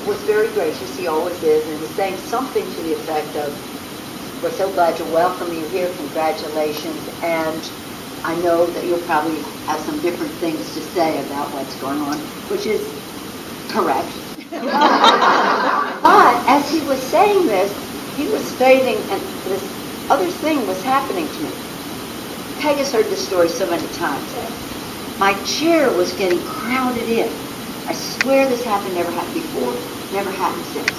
was very gracious, he always is, and was saying something to the effect of, we're so glad to welcome you here, congratulations, and I know that you'll probably have some different things to say about what's going on, which is correct. But as he was saying this, he was stating, and this other thing was happening to me. Peg has heard this story so many times. My chair was getting crowded in. I swear this happened, never happened before, never happened since.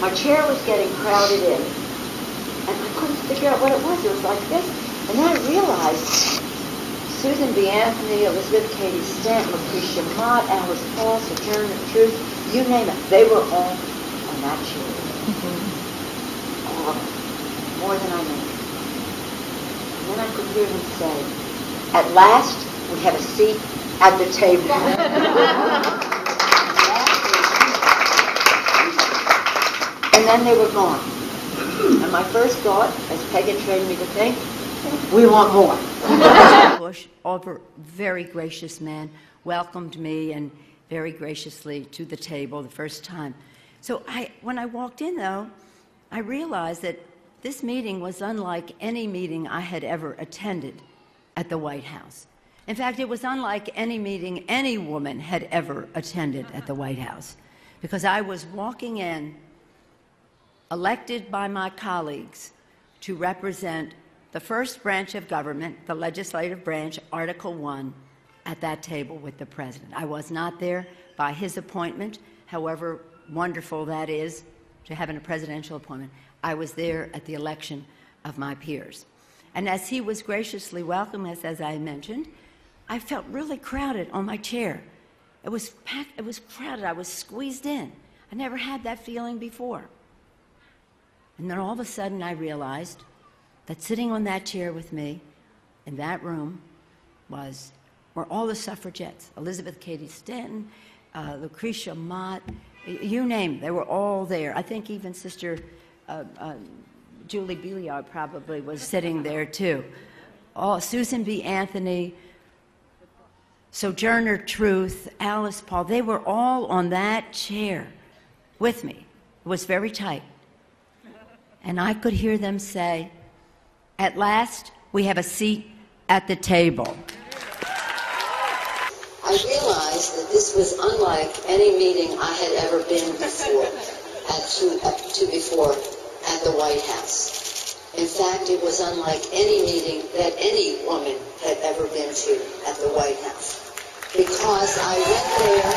My chair was getting crowded in, and I couldn't figure out what it was. It was like this. And then I realized Susan B. Anthony, Elizabeth Cady Stanton, Lucretia Mott, Alice Paul, Sojourner Truth, you name it, they were all on that chair. All of them. More than I knew. And then I could hear him say, at last, we have a seat at the table. And then they were gone. And my first thought, as Peg had trained me to think, we want more. Bush, very gracious man, welcomed me and very graciously to the table the first time. So when I walked in, though, I realized that this meeting was unlike any meeting I had ever attended at the White House. In fact, it was unlike any meeting any woman had ever attended at the White House, because I was walking in, elected by my colleagues to represent the first branch of government, the legislative branch, Article 1, at that table with the president. I was not there by his appointment, however wonderful that is to have a presidential appointment. I was there at the election of my peers. And as he was graciously welcoming us, as I mentioned, I felt really crowded on my chair. It was packed, it was crowded, I was squeezed in. I never had that feeling before. And then all of a sudden I realized that sitting on that chair with me in that room were all the suffragettes. Elizabeth Cady Stanton, Lucretia Mott, you name it, they were all there. I think even Sister Julie Billiard probably was sitting there too. Susan B. Anthony, Sojourner Truth, Alice Paul, they were all on that chair with me. It was very tight. And I could hear them say, at last, we have a seat at the table. I realized that this was unlike any meeting I had ever been before at the White House. In fact, it was unlike any meeting that any woman had ever been to at the White House. Because I went there,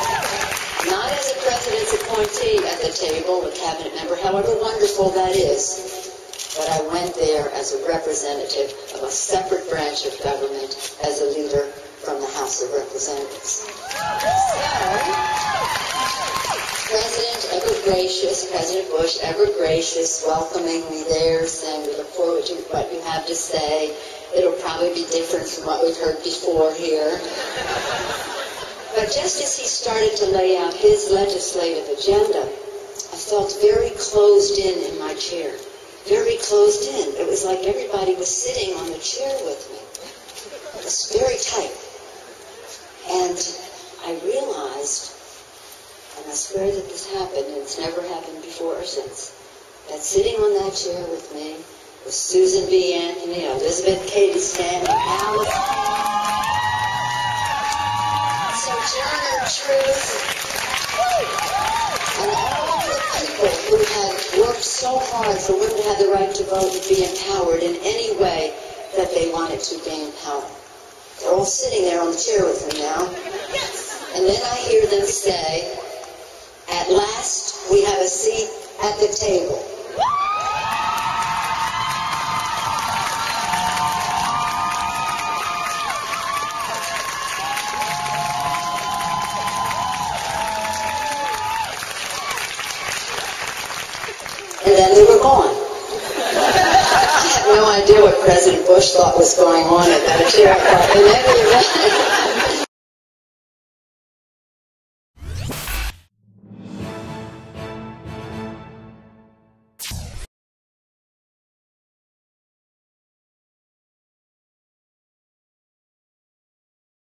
not as a president's appointee at the table, a cabinet member, however wonderful that is, but I went there as a representative of a separate branch of government, as a leader from the House of Representatives. So, President Bush, ever gracious, welcoming me there, saying, we look forward to what you have to say. It'll probably be different from what we've heard before here. But just as he started to lay out his legislative agenda, I felt very closed in my chair. Very closed in. It was like everybody was sitting on the chair with me. It was very tight. And I realized, and I swear that this happened, and it's never happened before or since, that sitting on that chair with me was Susan B. Anthony, Elizabeth Cady Stanton, Alice, Sojourner Truth, and all the people who had worked so hard for women to have the right to vote and be empowered in any way that they wanted to gain power. They're all sitting there on the chair with me now. And then I hear them say, at last we have a seat at the table. And then they were gone. I have no idea what President Bush thought was going on at that chair. In any event,